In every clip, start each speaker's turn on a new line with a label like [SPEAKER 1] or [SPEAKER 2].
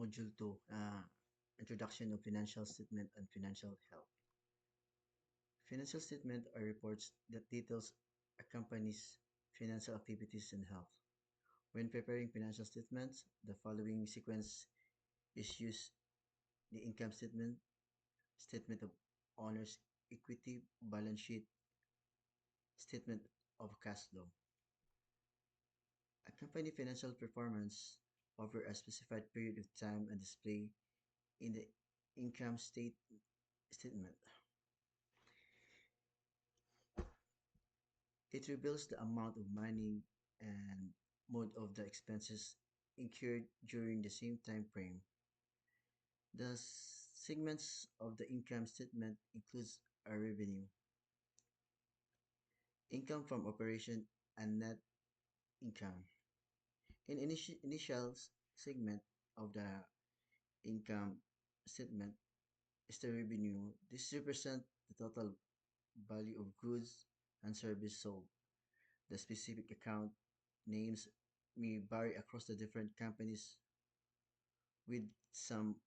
[SPEAKER 1] Module 2, Introduction of Financial Statement and Financial Health. Financial statement are reports that details a company's financial activities and health. When preparing financial statements, the following sequence is used: the income statement, statement of owner's equity, balance sheet, statement of cash flow. A company financial performance over a specified period of time and display in the statement. It reveals the amount of money and mode of the expenses incurred during the same time frame. The segments of the income statement includes a revenue, income from operation, and net income. In initial segment of the income statement is the revenue. This represents the total value of goods and service sold. The specific account names may vary across the different companies with some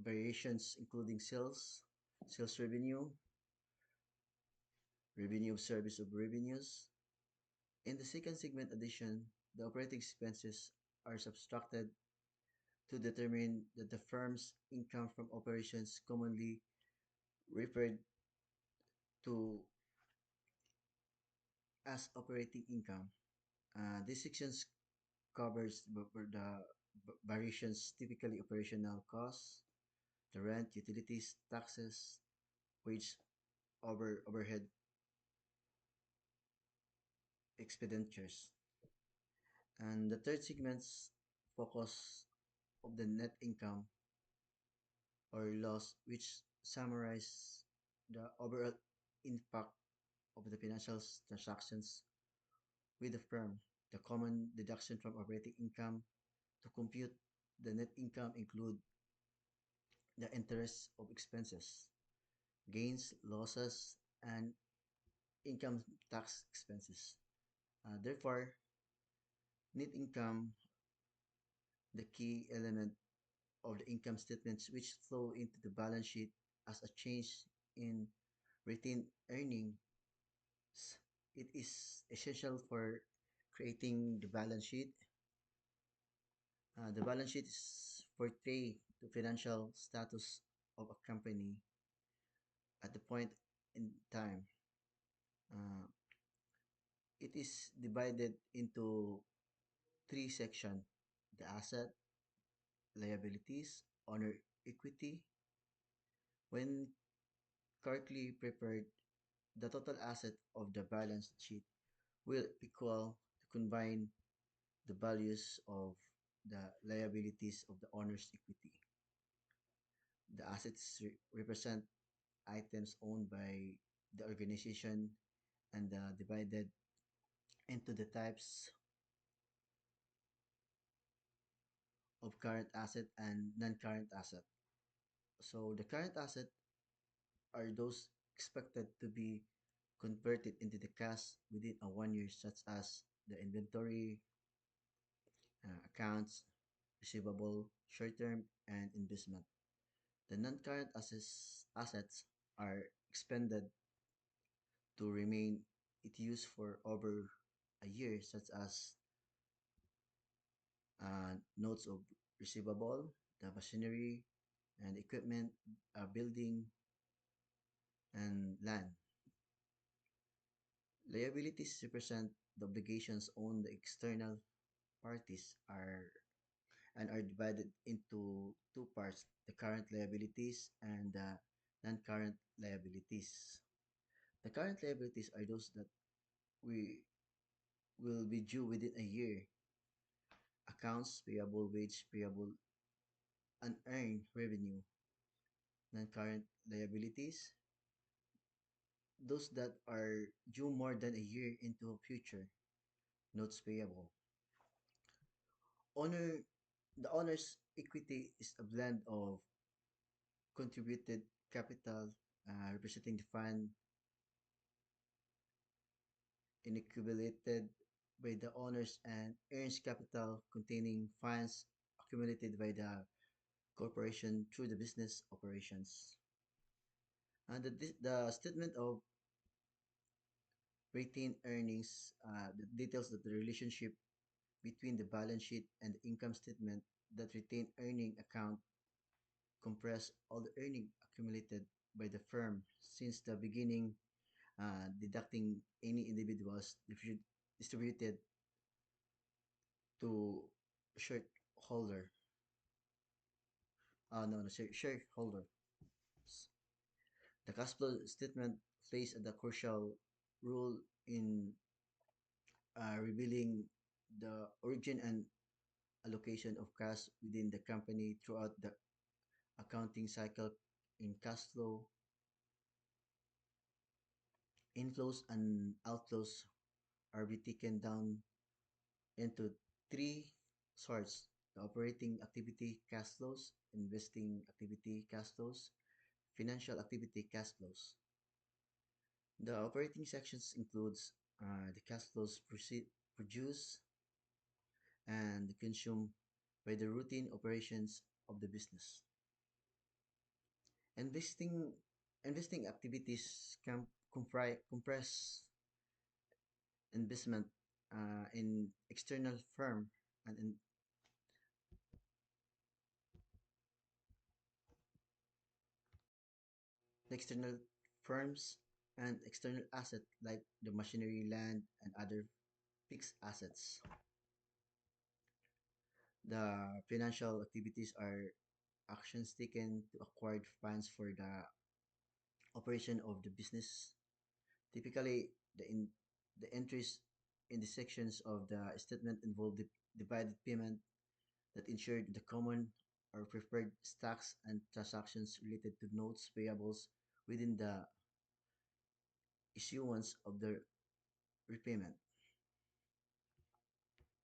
[SPEAKER 1] variations including sales revenue, revenue of service of revenues. In the second segment addition, the operating expenses are subtracted to determine that the firm's income from operations commonly referred to as operating income. This section covers the variations, typically operational costs, the rent, utilities, taxes, wage, overhead expenditures. And the third segment's focus of the net income or loss, which summarize the overall impact of the financial transactions with the firm. The common deduction from operating income to compute the net income include the interest of expenses, gains, losses, and income tax expenses. Therefore, net income, the key element of the income statements which flow into the balance sheet as a change in retained earnings. It is essential for creating the balance sheet. The balance sheet is portray the financial status of a company at the point in time. Uh, it is divided into three sections: the asset, liabilities, owner equity. When correctly prepared, the total asset of the balance sheet will equal to combine the values of the liabilities of the owner's equity. The assets represent items owned by the organization and divided into the types of current asset and non-current asset. So the current asset are those expected to be converted into the cash within a 1 year, such as the inventory, accounts, receivable, short-term, and investment. The non-current assets are expended to remain it used for over a year, such as notes of receivable, the machinery and equipment, building, and land. Liabilities represent the obligations on the external parties are divided into two parts: the current liabilities and the non-current liabilities. The current liabilities are those that we will be due within a year: accounts payable, wage payable, unearned revenue. Non-current liabilities, those that are due more than a year into future. Notes payable. Owner the owner's equity is a blend of contributed capital, representing the fund inaccumulated by the owners, and earns capital containing funds accumulated by the corporation through the business operations. And the statement of retained earnings that details that the relationship between the balance sheet and the income statement. That retained earning account compress all the earning accumulated by the firm since the beginning, deducting any individuals distributed to shareholder. No, no, shareholder. The cash flow statement plays a crucial role in revealing the origin and allocation of cash within the company throughout the accounting cycle. In cash flow, inflows and outflows are be taken down into three sorts: the operating activity cash flows, investing activity cash flows, financial activity cash flows. The operating sections includes the cash flows produced and consumed by the routine operations of the business. Investing investing activities can compress investment in external firm and in the external firms and external asset like the machinery, land, and other fixed assets. The financial activities are actions taken to acquire funds for the operation of the business. Typically, the entries in the sections of the statement involve the divided payment that ensured the common or preferred stocks and transactions related to notes payables within the issuance of the repayment.